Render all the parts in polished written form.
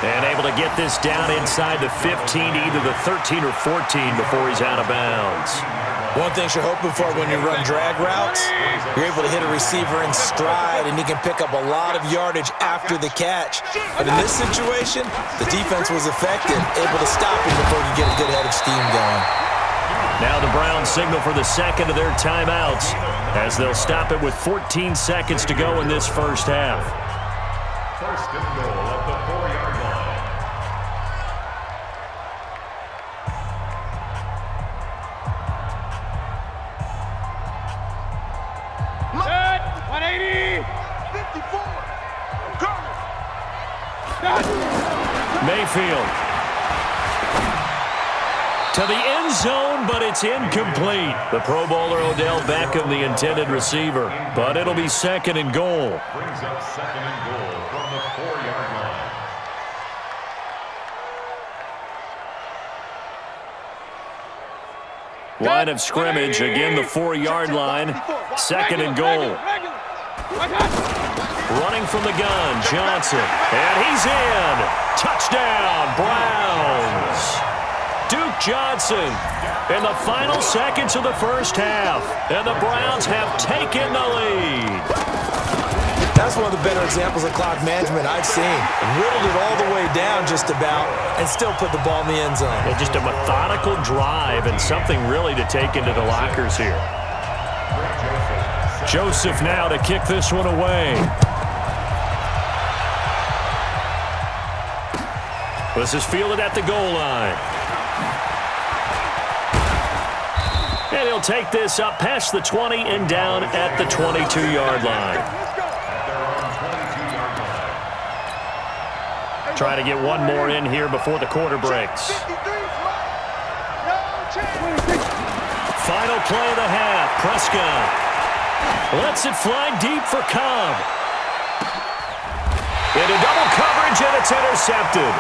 And able to get this down inside the 15 to either the 13 or 14 before he's out of bounds. One thing you're hoping for when you run drag routes, you're able to hit a receiver in stride, and he can pick up a lot of yardage after the catch. But in this situation, the defense was effective, able to stop him before he could get a good head of steam going. Now the Browns signal for the second of their timeouts as they'll stop it with 14 seconds to go in this first half. First and goal at the 4-yard line. Set, 180. 54. Mayfield to the end zone, but it's incomplete. The Pro Bowler Odell Beckham, the intended receiver, but it'll be second and goal. Brings up second and goal from the 4-yard line. Line of scrimmage, again the 4-yard line. Second and goal. Running from the gun, Johnson. And he's in. Touchdown, Browns. Duke Johnson in the final seconds of the first half. And the Browns have taken the lead. That's one of the better examples of clock management I've seen. Whittled it all the way down just about and still put the ball in the end zone. Well, just a methodical drive and something really to take into the lockers here. Joseph now to kick this one away. This is fielded at the goal line. And he'll take this up past the 20 and down at the 22-yard line. Try to get one more in here before the quarter breaks. Final play of the half. Prescott lets it fly deep for Cobb. Into double coverage, and it's intercepted.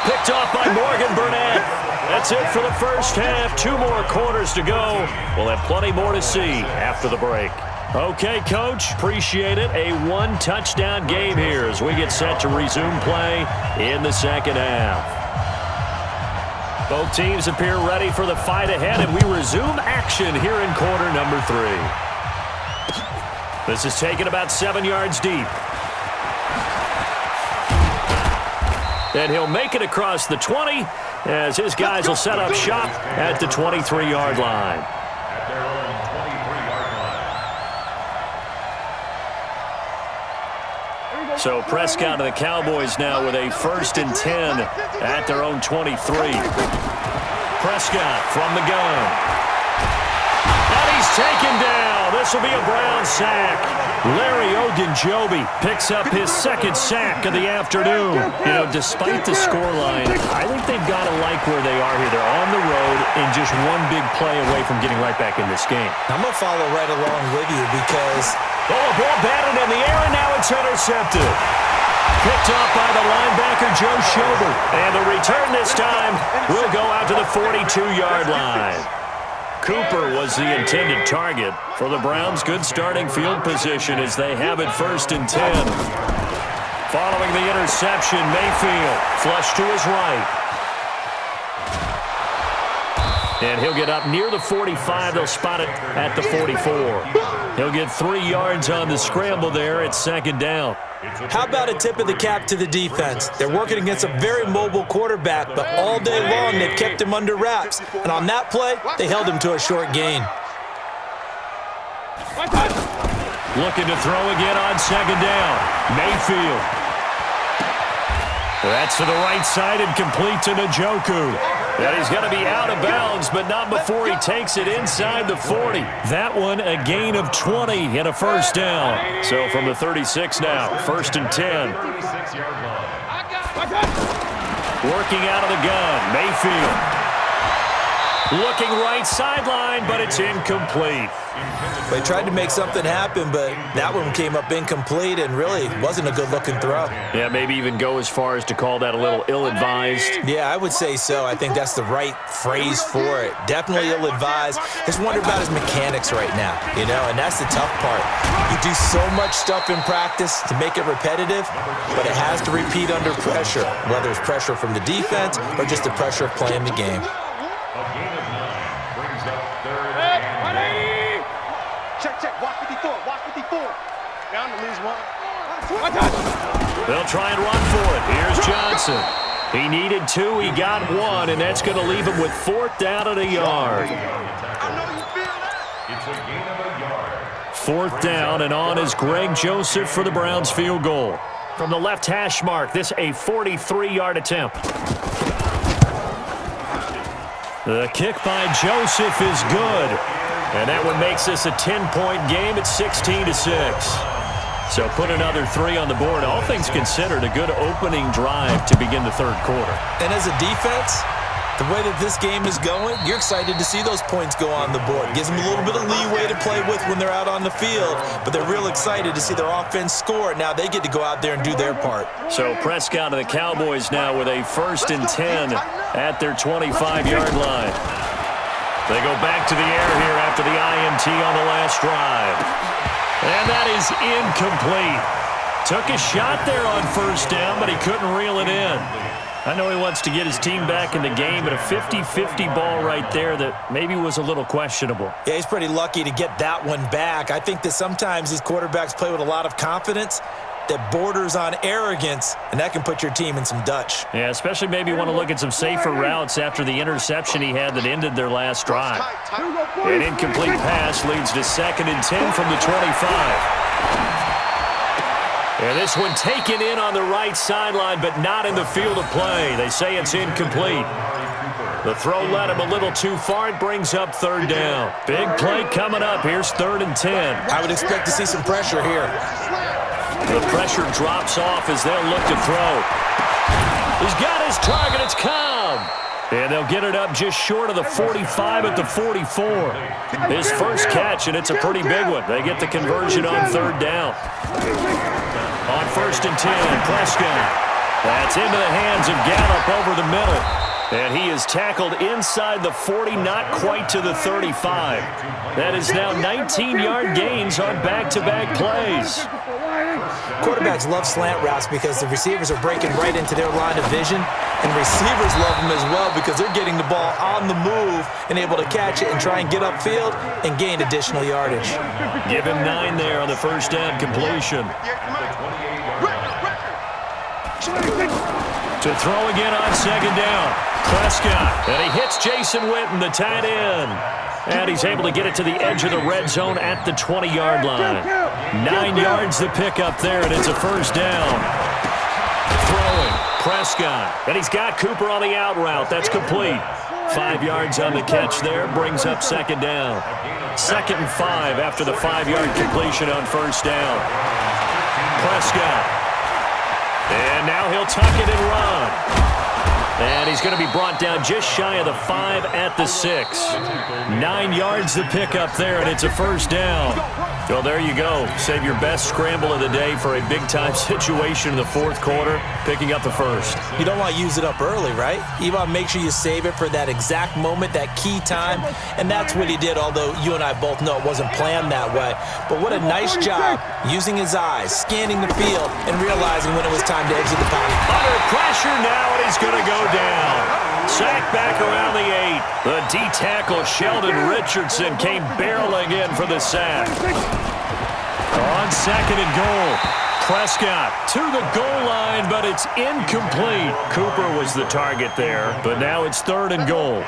Picked off by Morgan Burnett. That's it for the first half. 2 more quarters to go. We'll have plenty more to see after the break. Okay, Coach, appreciate it. A 1-touchdown game here as we get set to resume play in the second half. Both teams appear ready for the fight ahead, and we resume action here in quarter number 3. This is taken about 7 yards deep. And he'll make it across the 20 as his guys will set up shop at the 23-yard line. At their own 23-yard line. So Prescott and the Cowboys now with a 1st and 10 at their own 23. Prescott from the gun. And he's taken down. This will be a Brown sack. Larry Ogunjobi picks up his second sack of the afternoon. You know, despite the scoreline, I think they've got to like where they are here. They're on the road and just one big play away from getting right back in this game. I'm going to follow right along with you because... Oh, a ball batted in the air, and now it's intercepted. Picked off by the linebacker, Joe Schobert. And the return this time will go out to the 42-yard line. Cooper was the intended target for the Browns. Good starting field position as they have it 1st and 10. Following the interception, Mayfield flush to his right. And he'll get up near the 45. They'll spot it at the 44. He'll get 3 yards on the scramble there at 2nd down. How about a tip of the cap to the defense? They're working against a very mobile quarterback, but all day long they've kept him under wraps. And on that play, they held him to a short gain. Looking to throw again on 2nd down. Mayfield. That's to the right side and complete to Njoku. And he's going to be out of bounds, but not before he takes it inside the 40. That one a gain of 20 and a 1st down. So from the 36 now, 1st and 10. Working out of the gun, Mayfield. Looking right sideline, but it's incomplete. They tried to make something happen, but that one came up incomplete and really wasn't a good-looking throw. Yeah, maybe even go as far as to call that a little ill-advised. Yeah, I would say so. I think that's the right phrase for it. Definitely ill-advised. Just wonder about his mechanics right now, and that's the tough part. You do so much stuff in practice to make it repetitive, but it has to repeat under pressure, whether it's pressure from the defense or just the pressure of playing the game. A gain of 9 brings up third and 180. Check. Watch 54. Watch 54. Down to lose one. They'll try and run for it. Here's Johnson. He needed 2. He got 1, and that's going to leave him with 4th down and a yard. I know you feel that. it's a gain of a yard. 4th down, and on is Greg Joseph for the Browns field goal. From the left hash mark, this a 43-yard attempt. The kick by Joseph is good. And that one makes this a 10-point game at 16-6. So put another 3 on the board. All things considered, a good opening drive to begin the third quarter. And as a defense, the way that this game is going, you're excited to see those points go on the board. Gives them a little bit of leeway to play with when they're out on the field, but they're real excited to see their offense score. Now they get to go out there and do their part. So Prescott and the Cowboys now with a 1st and 10 at their 25-yard line. They go back to the air here after the INT on the last drive. And that is incomplete. Took a shot there on 1st down, but he couldn't reel it in. I know he wants to get his team back in the game, but a 50-50 ball right there that maybe was a little questionable. Yeah, he's pretty lucky to get that one back. I think that sometimes these quarterbacks play with a lot of confidence that borders on arrogance, and that can put your team in some Dutch. Yeah, especially maybe want to look at some safer routes after the interception he had that ended their last drive. An incomplete pass leads to 2nd and 10 from the 25. And this one taken in on the right sideline, but not in the field of play. They say it's incomplete. The throw led him a little too far. It brings up 3rd down. Big play coming up. Here's 3rd and 10. I would expect to see some pressure here. The pressure drops off as they'll look to throw. He's got his target. It's Cobb. And they'll get it up just short of the 45 at the 44. His first catch, and it's a pretty big one. They get the conversion on 3rd down. On 1st and 10, Prescott. That's into the hands of Gallup over the middle. And he is tackled inside the 40, not quite to the 35. That is now 19-yard gains on back-to-back plays. Quarterbacks love slant routes because the receivers are breaking right into their line of vision, and receivers love them as well because they're getting the ball on the move and able to catch it and try and get upfield and gain additional yardage. Give him 9 there on the 1st down completion. To throw again on 2nd down. Prescott, and he hits Jason Witten, the tight end. And he's able to get it to the edge of the red zone at the 20-yard line. 9 yards to pick up there, and it's a 1st down. Throwing, Prescott. And he's got Cooper on the out route. That's complete. 5 yards on the catch there, brings up 2nd down. 2nd and 5 after the 5-yard completion on 1st down. Prescott. And now he'll tuck it and run. And he's going to be brought down just shy of the 5 at the 6. 9 yards to pick up there, and it's a 1st down. Well, there you go. Save your best scramble of the day for a big-time situation in the 4th quarter, picking up the 1st. You don't want to use it up early, right? You want to make sure you save it for that exact moment, that key time, and that's what he did, although you and I both know it wasn't planned that way. But what a nice job using his eyes, scanning the field, and realizing when it was time to exit the pocket. Under pressure now, and he's going to go down. Sacked back around the 8. The D-tackle, Sheldon Richardson, came barreling in for the sack. On 2nd and goal, Prescott to the goal line, but it's incomplete. Cooper was the target there, but now it's 3rd and goal.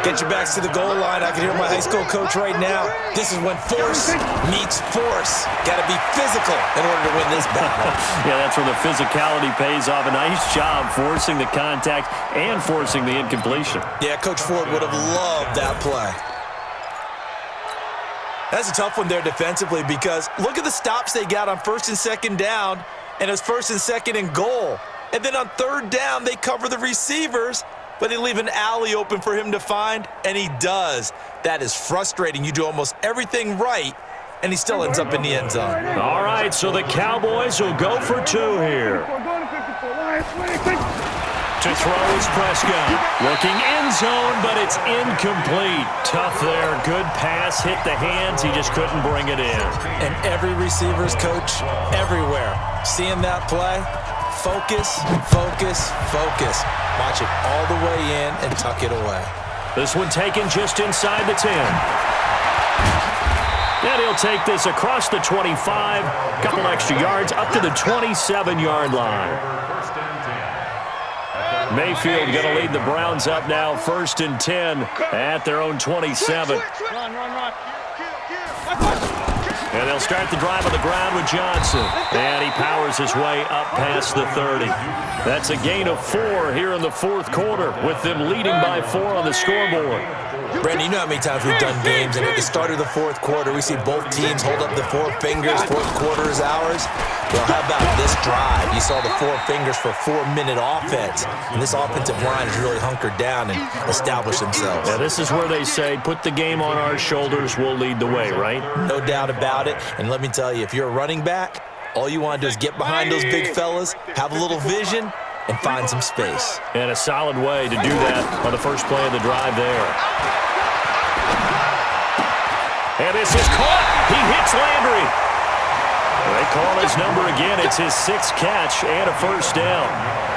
Get your backs to the goal line. I can hear my high school coach right now. This is when force meets force. Got to be physical in order to win this battle. Yeah, that's where the physicality pays off. A nice job forcing the contact and forcing the incompletion. Yeah, Coach Ford would have loved that play. That's a tough one there defensively because look at the stops they got on 1st and 2nd down, and it's 1st and 2nd and goal. And then on 3rd down, they cover the receivers, but they leave an alley open for him to find, and he does. That is frustrating. You do almost everything right, and he still ends up in the end zone. All right, so the Cowboys will go for two here. To throw is Prescott. Looking end zone, but it's incomplete. Tough there. Good pass. Hit the hands. He just couldn't bring it in. And every receiver's coach everywhere. Seeing that play, focus, focus, focus. Watch it all the way in and tuck it away. This one taken just inside the 10. And he'll take this across the 25. Couple extra yards up to the 27-yard line. Mayfield going to lead the Browns up now, 1st and 10 at their own 27. And they'll start the drive on the ground with Johnson. And he powers his way up past the 30. That's a gain of 4 here in the 4th quarter, with them leading by 4 on the scoreboard. Brandon, you know how many times we've done games, and at the start of the 4th quarter, we see both teams hold up the 4 fingers, 4th quarter is ours. Well, how about this drive? You saw the 4 fingers for 4-minute offense, and this offensive line has really hunkered down and established themselves. Yeah, this is where they say, put the game on our shoulders, we'll lead the way, right? No doubt about it, and let me tell you, if you're a running back, all you want to do is get behind those big fellas, have a little vision, and find some space. And a solid way to do that on the first play of the drive there. And this is caught. He hits Landry. They call his number again. It's his 6th catch and a first down.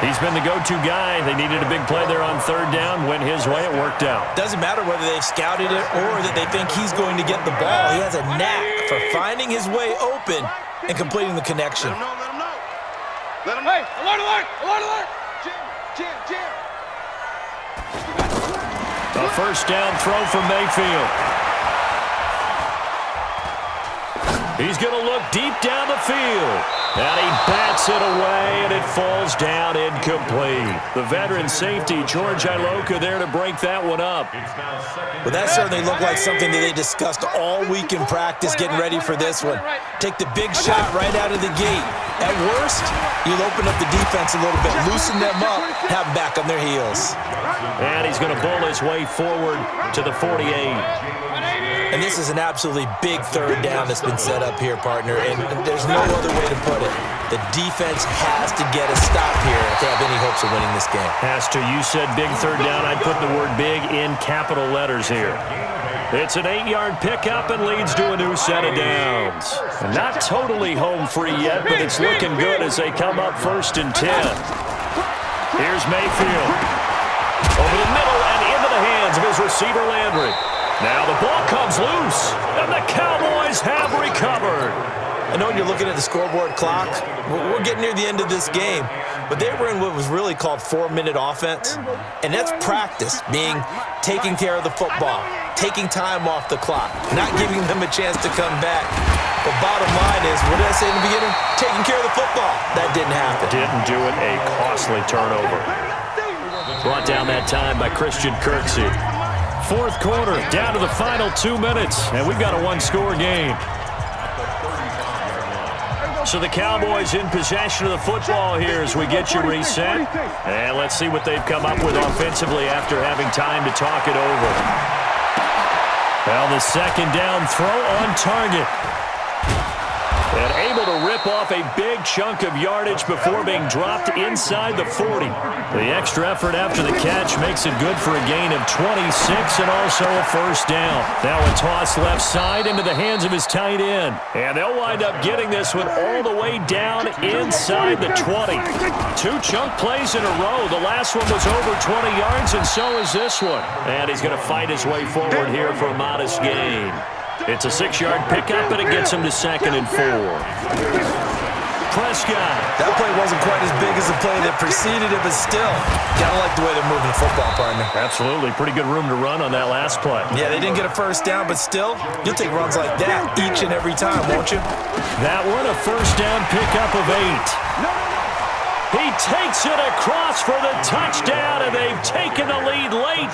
He's been the go-to guy. They needed a big play there on 3rd down. Went his way. It worked out. Doesn't matter whether they've scouted it or that they think he's going to get the ball. He has a knack for finding his way open and completing the connection. Let him know. Hey, alert, alert, alert, alert. Jim. A first down throw for Mayfield. He's going to look deep down the field. And he bats it away, and it falls down incomplete. The veteran safety, George Iloka, there to break that one up. Well, that certainly looked like something that they discussed all week in practice, getting ready for this one. Take the big shot right out of the gate. At worst, you'll open up the defense a little bit, loosen them up, have them back on their heels. And he's going to bull his way forward to the 48. And this is an absolutely big 3rd down that's been set up here, partner, and there's no other way to put it. The defense has to get a stop here if they have any hopes of winning this game. Has to. You said big 3rd down. I'd put the word big in capital letters here. It's an 8-yard pickup and leads to a new set of downs. Not totally home free yet, but it's looking good as they come up 1st and 10. Here's Mayfield. Over the middle and into the hands of his receiver, Landry. Now the ball comes loose, and the Cowboys have recovered. I know you're looking at the scoreboard clock. We're getting near the end of this game, but they were in what was really called 4-minute offense, and that's practice, being taking care of the football, taking time off the clock, not giving them a chance to come back. The bottom line is, what did I say in the beginning? Taking care of the football. That didn't happen. Didn't do it. A costly turnover. Brought down that time by Christian Kirksey. 4th quarter, down to the final 2 minutes, and we've got a 1-score game. So the Cowboys in possession of the football here as we get you reset. And let's see what they've come up with offensively after having time to talk it over. Well, the 2nd down throw on target. And able to rip off a big chunk of yardage before being dropped inside the 40. The extra effort after the catch makes it good for a gain of 26 and also a first down. Now a toss left side into the hands of his tight end. And they'll wind up getting this one all the way down inside the 20. 2 chunk plays in a row. The last one was over 20 yards, and so is this one. And he's going to fight his way forward here for a modest gain. It's a 6-yard pickup, and it gets him to 2nd and 4. Prescott. That play wasn't quite as big as the play that preceded it, but still, gotta like the way they're moving the football, partner. Absolutely. Pretty good room to run on that last play. Yeah, they didn't get a first down, but still, you'll take runs like that each and every time, won't you? That one, a first down pickup of 8. He takes it across for the touchdown, and they've taken the lead late.